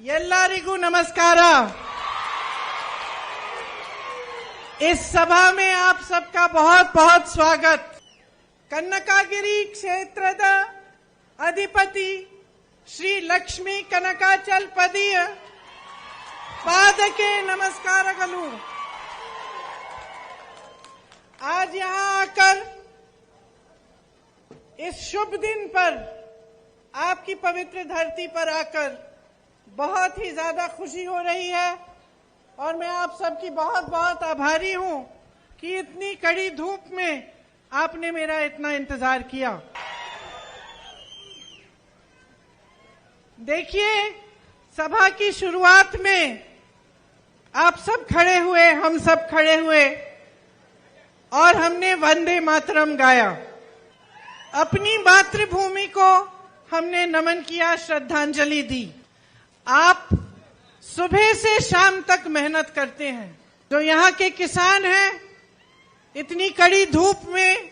ಎಲ್ಲರಿಗೂ ನಮಸ್ಕಾರ। इस सभा में आप सबका बहुत बहुत स्वागत। कनकागिरी क्षेत्ರದ अधिपति श्री लक्ष्मी कनकाचलपतिಯ पादके नमस्कारಗಳು। आज यहाँ आकर इस शुभ दिन पर आपकी पवित्र धरती पर आकर बहुत ही ज्यादा खुशी हो रही है और मैं आप सबकी बहुत बहुत आभारी हूं कि इतनी कड़ी धूप में आपने मेरा इतना इंतजार किया। देखिए, सभा की शुरुआत में आप सब खड़े हुए, हम सब खड़े हुए और हमने वंदे मातरम गाया। अपनी मातृभूमि को हमने नमन किया, श्रद्धांजलि दी। आप सुबह से शाम तक मेहनत करते हैं। जो यहाँ के किसान हैं, इतनी कड़ी धूप में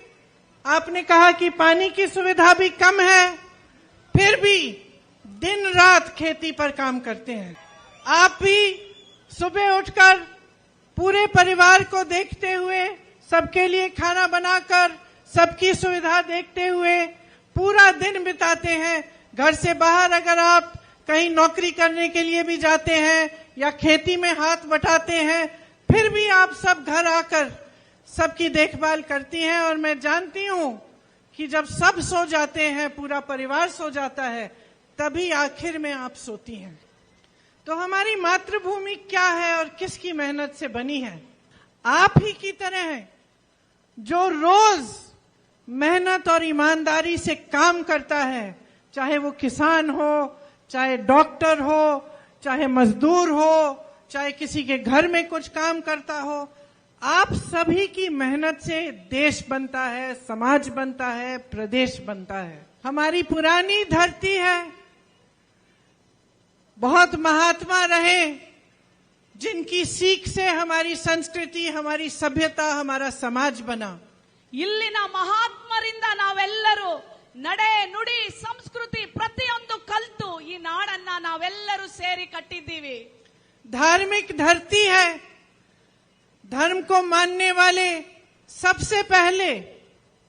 आपने कहा कि पानी की सुविधा भी कम है, फिर भी दिन रात खेती पर काम करते हैं। आप भी सुबह उठकर पूरे परिवार को देखते हुए, सबके लिए खाना बनाकर, सबकी सुविधा देखते हुए पूरा दिन बिताते हैं। घर से बाहर अगर आप कहीं नौकरी करने के लिए भी जाते हैं या खेती में हाथ बटाते हैं, फिर भी आप सब घर आकर सबकी देखभाल करती हैं। और मैं जानती हूं कि जब सब सो जाते हैं, पूरा परिवार सो जाता है, तभी आखिर में आप सोती हैं। तो हमारी मातृभूमि क्या है और किसकी मेहनत से बनी है? आप ही की तरह है जो रोज मेहनत और ईमानदारी से काम करता है, चाहे वो किसान हो, चाहे डॉक्टर हो, चाहे मजदूर हो, चाहे किसी के घर में कुछ काम करता हो। आप सभी की मेहनत से देश बनता है, समाज बनता है, प्रदेश बनता है। हमारी पुरानी धरती है, बहुत महात्मा रहे जिनकी सीख से हमारी संस्कृति, हमारी सभ्यता, हमारा समाज बना। ಇಲ್ಲಿನ ಮಹಾತ್ಮರಿಂದ ನಾವೆಲ್ಲರೂ ನಡೆ ನುಡಿ ಸಂಸ್ಕೃತಿ ಪ್ರತಿಯೊಂದು ಕಲ್ತು ಈ ನಾಡನ್ನ ನಾವೆಲ್ಲರೂ ಸೇರಿ ಕಟ್ಟಿದ್ದೀವಿ। धार्मिक धरती है। धर्म को मानने वाले सबसे पहले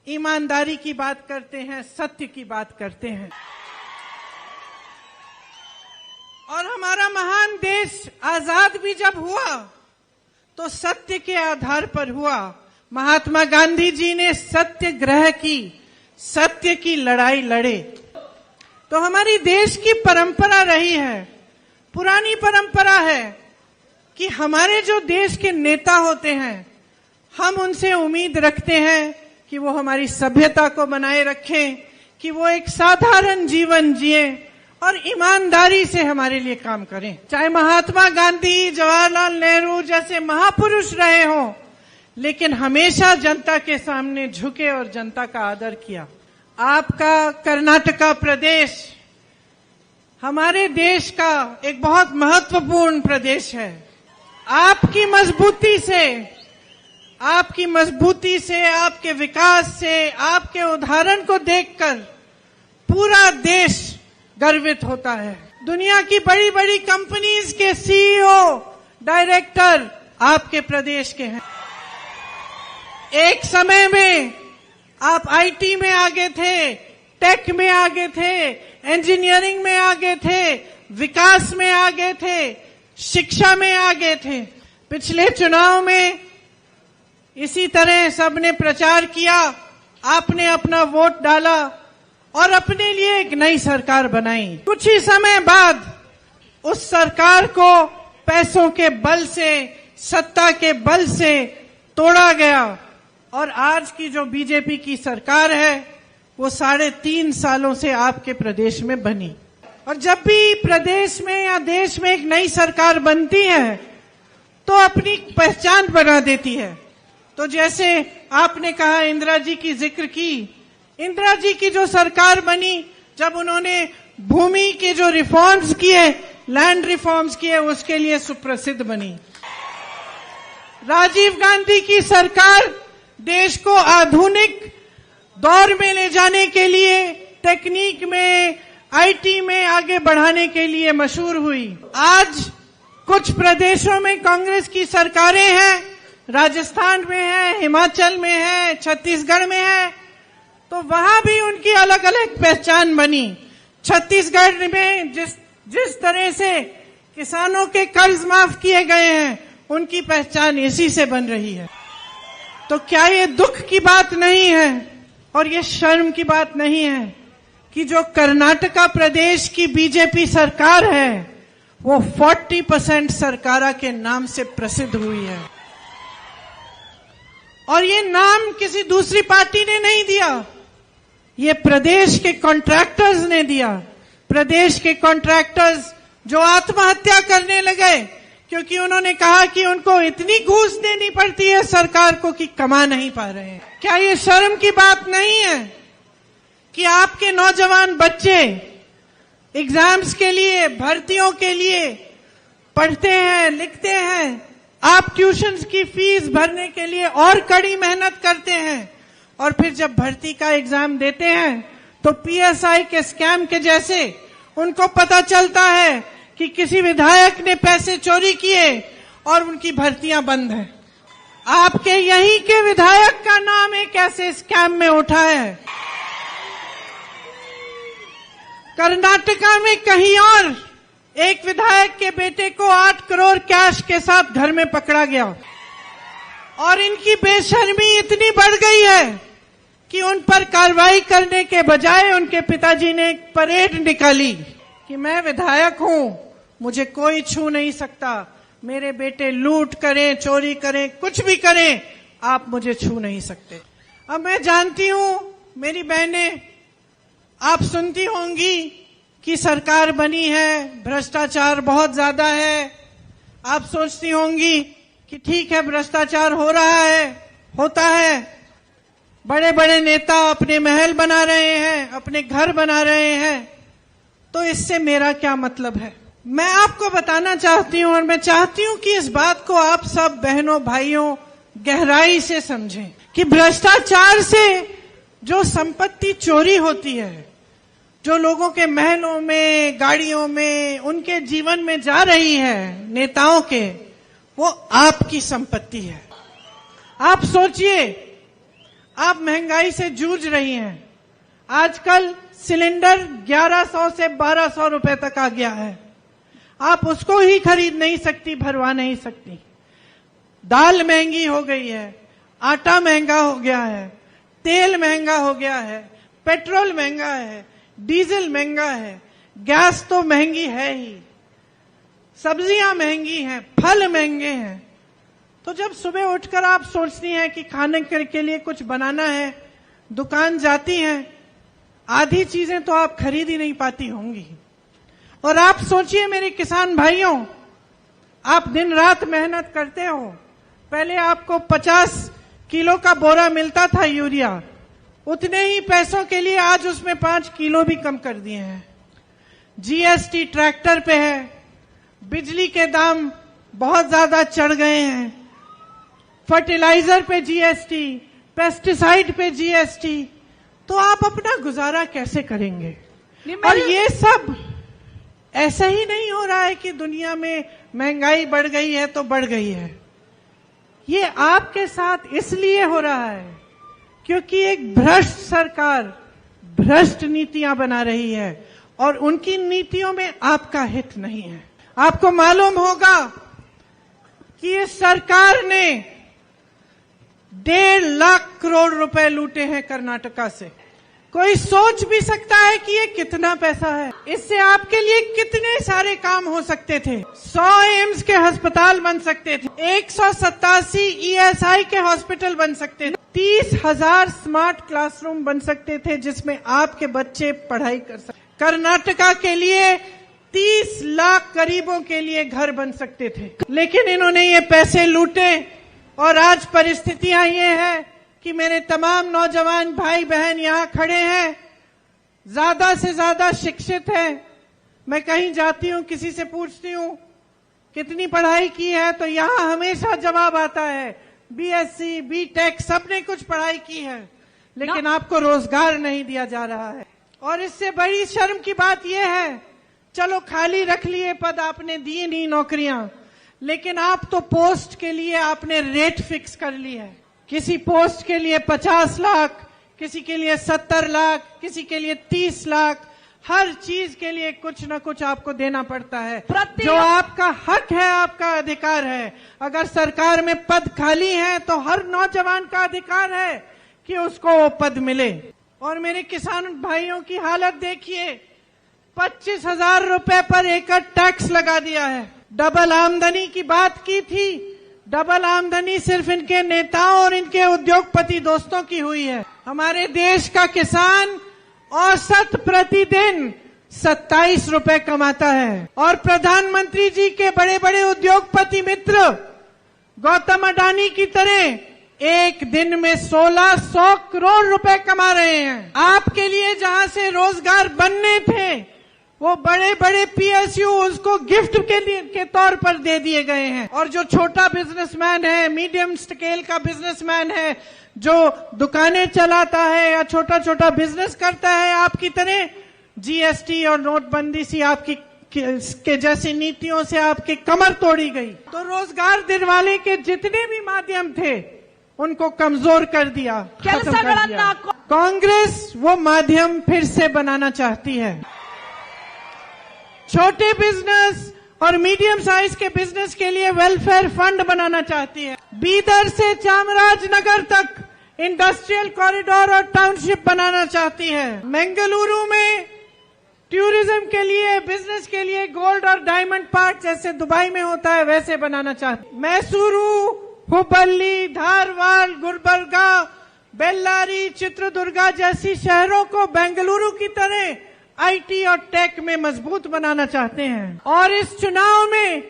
ईमानदारी की बात करते हैं, सत्य की बात करते हैं। और हमारा महान देश आजाद भी जब हुआ तो सत्य के आधार पर हुआ। महात्मा गांधी जी ने सत्याग्रह की, सत्य की लड़ाई लड़े। तो हमारी देश की परंपरा रही है, पुरानी परंपरा है कि हमारे जो देश के नेता होते हैं, हम उनसे उम्मीद रखते हैं कि वो हमारी सभ्यता को बनाए रखें, कि वो एक साधारण जीवन जिए और ईमानदारी से हमारे लिए काम करें। चाहे महात्मा गांधी, जवाहरलाल नेहरू जैसे महापुरुष रहे हों, लेकिन हमेशा जनता के सामने झुके और जनता का आदर किया। आपका कर्नाटका प्रदेश हमारे देश का एक बहुत महत्वपूर्ण प्रदेश है। आपकी मजबूती से, आपके विकास से, आपके उदाहरण को देखकर पूरा देश गर्वित होता है। दुनिया की बड़ी बड़ी कंपनीज के सीईओ, डायरेक्टर आपके प्रदेश के हैं। एक समय में आप आईटी में आगे थे, टेक में आगे थे, इंजीनियरिंग में आगे थे, विकास में आगे थे, शिक्षा में आगे थे। पिछले चुनाव में इसी तरह सबने प्रचार किया, आपने अपना वोट डाला और अपने लिए एक नई सरकार बनाई। कुछ ही समय बाद उस सरकार को पैसों के बल से, सत्ता के बल से तोड़ा गया और आज की जो बीजेपी की सरकार है वो 3.5 सालों से आपके प्रदेश में बनी। और जब भी प्रदेश में या देश में एक नई सरकार बनती है तो अपनी पहचान बना देती है। तो जैसे आपने कहा, इंदिरा जी की जिक्र की, इंदिरा जी की जो सरकार बनी, जब उन्होंने भूमि के जो रिफॉर्म्स किए, लैंड रिफॉर्म्स किए, उसके लिए सुप्रसिद्ध बनी। राजीव गांधी की सरकार देश को आधुनिक दौर में ले जाने के लिए टेक्निक में, आईटी में आगे बढ़ाने के लिए मशहूर हुई। आज कुछ प्रदेशों में कांग्रेस की सरकारें हैं, राजस्थान में है, हिमाचल में है, छत्तीसगढ़ में है, तो वहां भी उनकी अलग अलग पहचान बनी। छत्तीसगढ़ में जिस तरह से किसानों के कर्ज माफ किए गए हैं, उनकी पहचान इसी से बन रही है। तो क्या ये दुख की बात नहीं है और ये शर्म की बात नहीं है कि जो कर्नाटका प्रदेश की बीजेपी सरकार है वो 40% सरकारा के नाम से प्रसिद्ध हुई है। और ये नाम किसी दूसरी पार्टी ने नहीं दिया, ये प्रदेश के कॉन्ट्रैक्टर्स ने दिया। प्रदेश के कॉन्ट्रैक्टर्स जो आत्महत्या करने लगे क्योंकि उन्होंने कहा कि उनको इतनी घूस देनी पड़ती है सरकार को कि कमा नहीं पा रहे हैं। क्या ये शर्म की बात नहीं है कि आपके नौजवान बच्चे एग्जाम्स के लिए, भर्तियों के लिए पढ़ते हैं, लिखते हैं, आप ट्यूशन्स की फीस भरने के लिए और कड़ी मेहनत करते हैं, और फिर जब भर्ती का एग्जाम देते हैं तो पीएसआई के स्कैम के जैसे उनको पता चलता है कि किसी विधायक ने पैसे चोरी किए और उनकी भर्तियां बंद हैं। आपके यहीं के विधायक का नाम एक ऐसे स्कैम में उठा है। कर्नाटका में कहीं और एक विधायक के बेटे को 8 करोड़ कैश के साथ घर में पकड़ा गया और इनकी बेशर्मी इतनी बढ़ गई है कि उन पर कार्रवाई करने के बजाय उनके पिताजी ने एक परेड निकाली कि मैं विधायक हूं, मुझे कोई छू नहीं सकता, मेरे बेटे लूट करें, चोरी करें, कुछ भी करें, आप मुझे छू नहीं सकते। अब मैं जानती हूं मेरी बहनें, आप सुनती होंगी कि सरकार बनी है, भ्रष्टाचार बहुत ज्यादा है। आप सोचती होंगी कि ठीक है, भ्रष्टाचार हो रहा है, होता है, बड़े बड़े नेता अपने महल बना रहे हैं, अपने घर बना रहे हैं, तो इससे मेरा क्या मतलब है। मैं आपको बताना चाहती हूं और मैं चाहती हूं कि इस बात को आप सब बहनों भाइयों गहराई से समझें कि भ्रष्टाचार से जो संपत्ति चोरी होती है, जो लोगों के महलों में, गाड़ियों में, उनके जीवन में जा रही है नेताओं के, वो आपकी संपत्ति है। आप सोचिए, आप महंगाई से जूझ रही हैं। आजकल सिलेंडर 1100 से 1200 रुपए तक आ गया है। आप उसको ही खरीद नहीं सकती, भरवा नहीं सकती। दाल महंगी हो गई है, आटा महंगा हो गया है, तेल महंगा हो गया है, पेट्रोल महंगा है, डीजल महंगा है, गैस तो महंगी है ही, सब्जियां महंगी हैं, फल महंगे हैं। तो जब सुबह उठकर आप सोचती हैं कि खाने के लिए कुछ बनाना है, दुकान जाती हैं, आधी चीजें तो आप खरीद ही नहीं पाती होंगी। और आप सोचिए मेरे किसान भाइयों, आप दिन रात मेहनत करते हो। पहले आपको 50 किलो का बोरा मिलता था यूरिया, उतने ही पैसों के लिए आज उसमें 5 किलो भी कम कर दिए हैं। जीएसटी ट्रैक्टर पे है, बिजली के दाम बहुत ज्यादा चढ़ गए हैं, फर्टिलाइजर पे जीएसटी, पेस्टिसाइड पे जीएसटी, तो आप अपना गुजारा कैसे करेंगे। और ये सब ऐसा ही नहीं हो रहा है कि दुनिया में महंगाई बढ़ गई है तो बढ़ गई है। ये आपके साथ इसलिए हो रहा है क्योंकि एक भ्रष्ट सरकार भ्रष्ट नीतियां बना रही है और उनकी नीतियों में आपका हित नहीं है। आपको मालूम होगा कि इस सरकार ने 1.5 लाख करोड़ रुपए लूटे हैं कर्नाटका से। कोई सोच भी सकता है कि ये कितना पैसा है। इससे आपके लिए कितने सारे काम हो सकते थे। 100 एम्स के अस्पताल बन सकते थे, 187 ईएसआई के हॉस्पिटल बन सकते थे, 30,000 स्मार्ट क्लासरूम बन सकते थे जिसमें आपके बच्चे पढ़ाई कर सकते। कर्नाटका के लिए 30 लाख गरीबों के लिए घर बन सकते थे, लेकिन इन्होंने ये पैसे लूटे। और आज परिस्थितियां ये है कि मेरे तमाम नौजवान भाई बहन यहां खड़े हैं, ज्यादा से ज्यादा शिक्षित हैं। मैं कहीं जाती हूं, किसी से पूछती हूं कितनी पढ़ाई की है, तो यहां हमेशा जवाब आता है बीएससी, बीटेक, सबने कुछ पढ़ाई की है, लेकिन आपको रोजगार नहीं दिया जा रहा है। और इससे बड़ी शर्म की बात यह है, चलो खाली रख लिए पद, आपने दी नहीं नौकरियां, लेकिन आप तो पोस्ट के लिए आपने रेट फिक्स कर ली है। किसी पोस्ट के लिए 50 लाख, किसी के लिए 70 लाख, किसी के लिए 30 लाख, हर चीज के लिए कुछ न कुछ आपको देना पड़ता है। जो आपका हक है, आपका अधिकार है। अगर सरकार में पद खाली है तो हर नौजवान का अधिकार है कि उसको वो पद मिले। और मेरे किसान भाइयों की हालत देखिए, 25,000 रुपए पर एकड़ टैक्स लगा दिया है। डबल आमदनी की बात की थी, डबल आमदनी सिर्फ इनके नेताओं और इनके उद्योगपति दोस्तों की हुई है। हमारे देश का किसान औसत प्रतिदिन 27 रुपए कमाता है और प्रधानमंत्री जी के बड़े बड़े उद्योगपति मित्र गौतम अडानी की तरह एक दिन में 1600 करोड़ रुपए कमा रहे हैं। आपके लिए जहां से रोजगार बनने थे, वो बड़े बड़े पीएसयू उसको गिफ्ट के तौर पर दे दिए गए हैं। और जो छोटा बिजनेसमैन है, मीडियम स्केल का बिजनेसमैन है, जो दुकानें चलाता है या छोटा छोटा बिजनेस करता है, आपकी तरह जीएसटी और नोटबंदी सी आपकी के जैसी नीतियों से आपकी कमर तोड़ी गई। तो रोजगार दिलवाने के जितने भी माध्यम थे उनको कमजोर कर दिया, खत्म कर दिया। कांग्रेस वो माध्यम फिर से बनाना चाहती है। छोटे बिजनेस और मीडियम साइज के बिजनेस के लिए वेलफेयर फंड बनाना चाहती है। बीदर से चामराजनगर तक इंडस्ट्रियल कॉरिडोर और टाउनशिप बनाना चाहती है। बेंगलुरु में टूरिज्म के लिए, बिजनेस के लिए गोल्ड और डायमंड पार्क जैसे दुबई में होता है वैसे बनाना चाहती है। मैसूरू, हुबली, धारवाड़, गुलबर्गा, बेल्लारी, चित्रदुर्गा जैसी शहरों को बेंगलुरु की तरह आईटी और टेक में मजबूत बनाना चाहते हैं। और इस चुनाव में,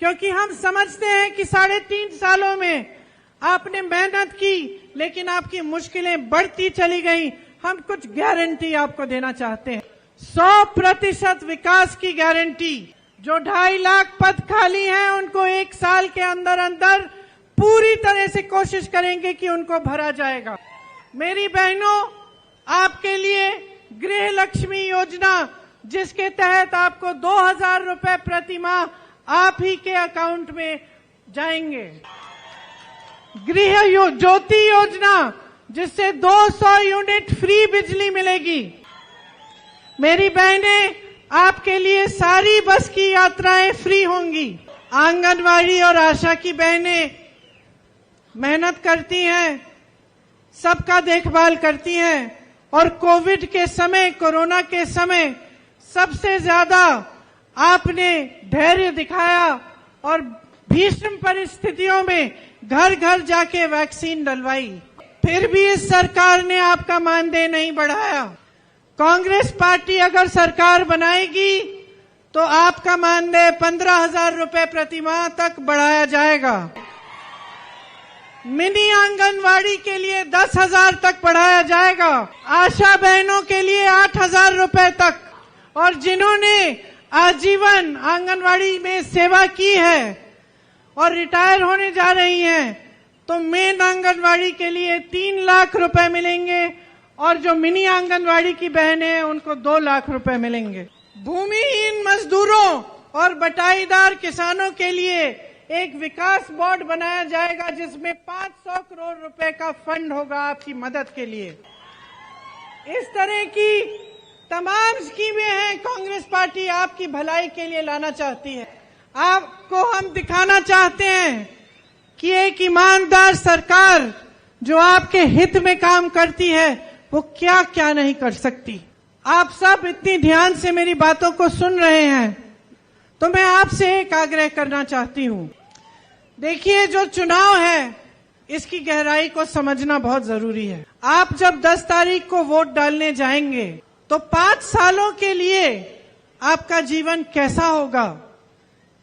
क्योंकि हम समझते हैं कि 3.5 सालों में आपने मेहनत की लेकिन आपकी मुश्किलें बढ़ती चली गई, हम कुछ गारंटी आपको देना चाहते हैं। 100% विकास की गारंटी। जो 2.5 लाख पद खाली हैं उनको 1 साल के अंदर अंदर पूरी तरह से कोशिश करेंगे कि उनको भरा जाएगा। मेरी बहनों, आपके लिए गृह लक्ष्मी योजना, जिसके तहत आपको 2,000 रुपए प्रति माह आप ही के अकाउंट में जाएंगे। गृह ज्योति योजना, जिससे 200 यूनिट फ्री बिजली मिलेगी। मेरी बहनें, आपके लिए सारी बस की यात्राएं फ्री होंगी। आंगनवाड़ी और आशा की बहनें मेहनत करती हैं, सबका देखभाल करती हैं और कोविड के समय, कोरोना के समय सबसे ज्यादा आपने धैर्य दिखाया और भीषण परिस्थितियों में घर घर जाके वैक्सीन डलवाई। फिर भी इस सरकार ने आपका मानदेय नहीं बढ़ाया। कांग्रेस पार्टी अगर सरकार बनाएगी तो आपका मानदेय 15,000 रुपए प्रति माह तक बढ़ाया जाएगा। मिनी आंगनवाड़ी के लिए 10,000 तक बढ़ाया जाएगा। आशा बहनों के लिए 8,000 रुपए तक। और जिन्होंने आजीवन आंगनवाड़ी में सेवा की है और रिटायर होने जा रही हैं, तो मेन आंगनवाड़ी के लिए 3 लाख रुपए मिलेंगे और जो मिनी आंगनवाड़ी की बहनें हैं उनको 2 लाख रुपए मिलेंगे। भूमिहीन मजदूरों और बटाईदार किसानों के लिए एक विकास बोर्ड बनाया जाएगा, जिसमें 500 करोड़ रुपए का फंड होगा आपकी मदद के लिए। इस तरह की तमाम स्कीमें हैं कांग्रेस पार्टी आपकी भलाई के लिए लाना चाहती है। आपको हम दिखाना चाहते हैं कि एक ईमानदार सरकार जो आपके हित में काम करती है वो क्या क्या नहीं कर सकती। आप सब इतनी ध्यान से मेरी बातों को सुन रहे हैं, तो मैं आपसे एक आग्रह करना चाहती हूं। देखिए, जो चुनाव है इसकी गहराई को समझना बहुत जरूरी है। आप जब 10 तारीख को वोट डालने जाएंगे तो 5 सालों के लिए आपका जीवन कैसा होगा,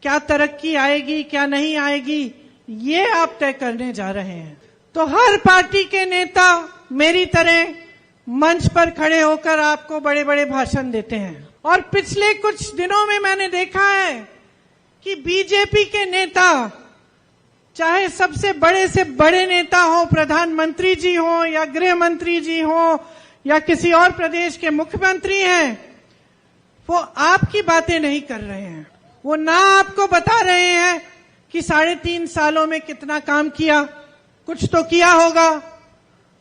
क्या तरक्की आएगी, क्या नहीं आएगी, ये आप तय करने जा रहे हैं। तो हर पार्टी के नेता मेरी तरह मंच पर खड़े होकर आपको बड़े बड़े भाषण देते हैं। और पिछले कुछ दिनों में मैंने देखा है कि बीजेपी के नेता, चाहे सबसे बड़े से बड़े नेता हो, प्रधानमंत्री जी हो या गृह मंत्री जी हो या किसी और प्रदेश के मुख्यमंत्री हैं, वो आपकी बातें नहीं कर रहे हैं। वो ना आपको बता रहे हैं कि 3.5 सालों में कितना काम किया, कुछ तो किया होगा,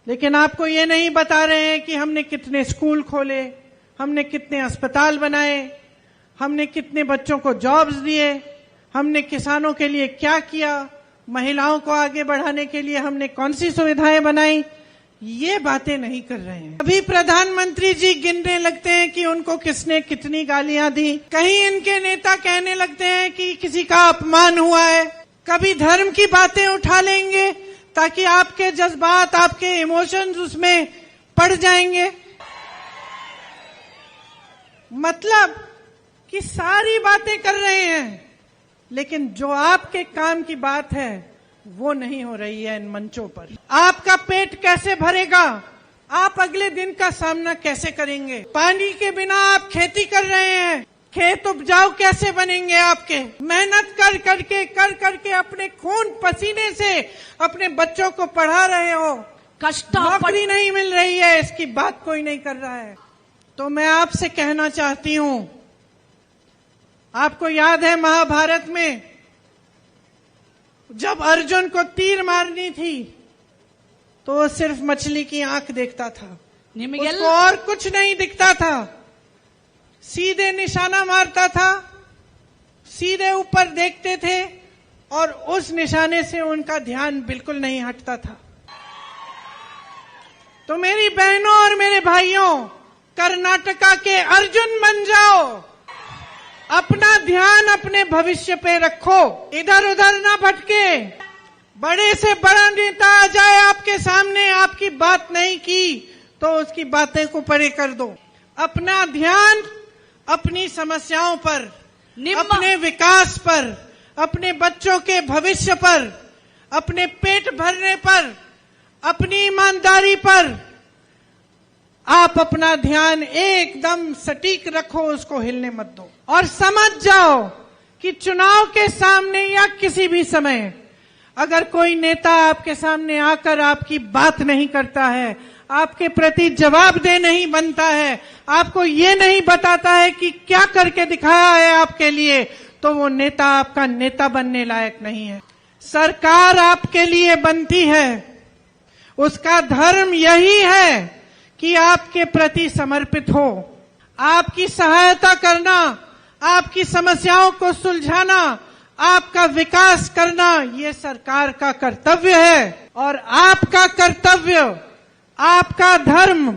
लेकिन आपको ये नहीं बता रहे हैं कि हमने कितने स्कूल खोले, हमने कितने अस्पताल बनाए, हमने कितने बच्चों को जॉब्स दिए, हमने किसानों के लिए क्या किया, महिलाओं को आगे बढ़ाने के लिए हमने कौन सी सुविधाएं बनाई। ये बातें नहीं कर रहे हैं। अभी प्रधानमंत्री जी गिनने लगते हैं कि उनको किसने कितनी गालियां दी, कहीं इनके नेता कहने लगते हैं कि किसी का अपमान हुआ है, कभी धर्म की बातें उठा लेंगे ताकि आपके जज्बात, आपके इमोशंस उसमें पड़ जाएंगे। मतलब कि सारी बातें कर रहे हैं, लेकिन जो आपके काम की बात है वो नहीं हो रही है इन मंचों पर। आपका पेट कैसे भरेगा, आप अगले दिन का सामना कैसे करेंगे। पानी के बिना आप खेती कर रहे हैं, खेत उपजाऊ कैसे बनेंगे आपके। मेहनत कर करके अपने खून पसीने से अपने बच्चों को पढ़ा रहे हो, नौकरी नहीं मिल रही है, इसकी बात कोई नहीं कर रहा है। तो मैं आपसे कहना चाहती हूं, आपको याद है महाभारत में जब अर्जुन को तीर मारनी थी तो वो सिर्फ मछली की आंख देखता था, उसको और कुछ नहीं दिखता था। सीधे निशाना मारता था, सीधे ऊपर देखते थे और उस निशाने से उनका ध्यान बिल्कुल नहीं हटता था। तो मेरी बहनों और मेरे भाइयों, कर्नाटका के अर्जुन बन जाओ, अपना ध्यान अपने भविष्य पे रखो, इधर उधर ना भटके। बड़े से बड़ा नेता आ जाए आपके सामने, आपकी बात नहीं की तो उसकी बातें को परे कर दो। अपना ध्यान अपनी समस्याओं पर, अपने विकास पर, अपने बच्चों के भविष्य पर, अपने पेट भरने पर, अपनी ईमानदारी पर आप अपना ध्यान एकदम सटीक रखो, उसको हिलने मत दो। और समझ जाओ कि चुनाव के सामने या किसी भी समय अगर कोई नेता आपके सामने आकर आपकी बात नहीं करता है, आपके प्रति जवाबदेह नहीं बनता है, आपको ये नहीं बताता है कि क्या करके दिखाया है आपके लिए, तो वो नेता आपका नेता बनने लायक नहीं है। सरकार आपके लिए बनती है, उसका धर्म यही है कि आपके प्रति समर्पित हो, आपकी सहायता करना, आपकी समस्याओं को सुलझाना, आपका विकास करना, ये सरकार का कर्तव्य है। और आपका कर्तव्य, आपका धर्म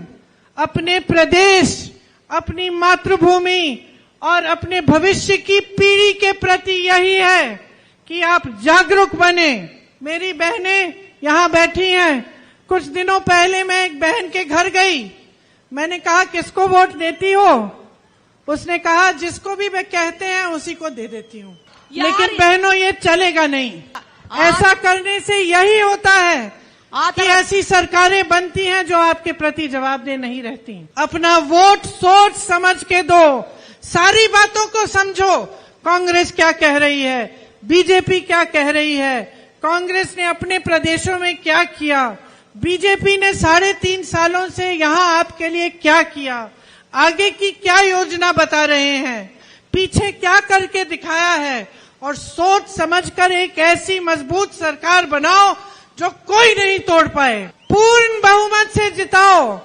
अपने प्रदेश, अपनी मातृभूमि और अपने भविष्य की पीढ़ी के प्रति यही है कि आप जागरूक बने। मेरी बहनें यहां बैठी हैं। कुछ दिनों पहले मैं एक बहन के घर गई, मैंने कहा किसको वोट देती हो? उसने कहा जिसको भी वे कहते हैं उसी को दे देती हूँ। लेकिन बहनों ये चलेगा नहीं। ऐसा करने से यही होता है कि ऐसी सरकारें बनती हैं जो आपके प्रति जवाबदेह नहीं रहती। अपना वोट सोच समझ के दो, सारी बातों को समझो। कांग्रेस क्या कह रही है, बीजेपी क्या कह रही है, कांग्रेस ने अपने प्रदेशों में क्या किया, बीजेपी ने 3.5 सालों से यहां आपके लिए क्या किया, आगे की क्या योजना बता रहे हैं, पीछे क्या करके दिखाया है। और सोच समझकर एक ऐसी मजबूत सरकार बनाओ जो कोई नहीं तोड़ पाए। पूर्ण बहुमत से जिताओ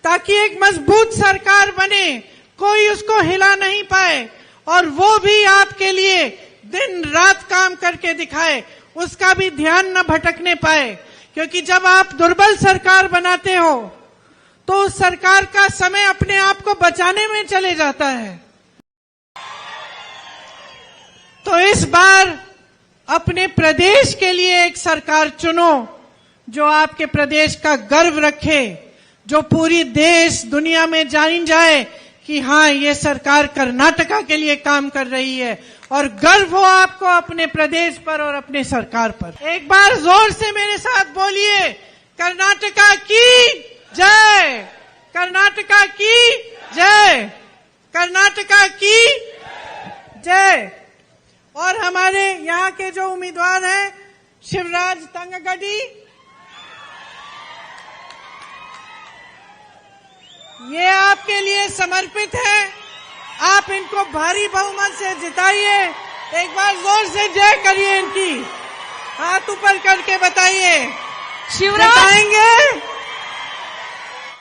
ताकि एक मजबूत सरकार बने, कोई उसको हिला नहीं पाए और वो भी आपके लिए दिन रात काम करके दिखाए, उसका भी ध्यान न भटकने पाए। क्योंकि जब आप दुर्बल सरकार बनाते हो तो उस सरकार का समय अपने आप को बचाने में चले जाता है। तो इस बार अपने प्रदेश के लिए एक सरकार चुनो जो आपके प्रदेश का गर्व रखे, जो पूरी देश दुनिया में जानी जाए कि हाँ ये सरकार कर्नाटका के लिए काम कर रही है और गर्व हो आपको अपने प्रदेश पर और अपने सरकार पर। एक बार जोर से मेरे साथ बोलिए, कर्नाटका की जय, कर्नाटका की जय, कर्नाटका की जय। और हमारे यहाँ के जो उम्मीदवार हैं, शिवराज तंगगडी, ये आपके लिए समर्पित है। आप इनको भारी बहुमत से जिताइए। एक बार जोर से जय करिए इनकी। हाथ ऊपर करके बताइए, शिवराज जिताएंगे।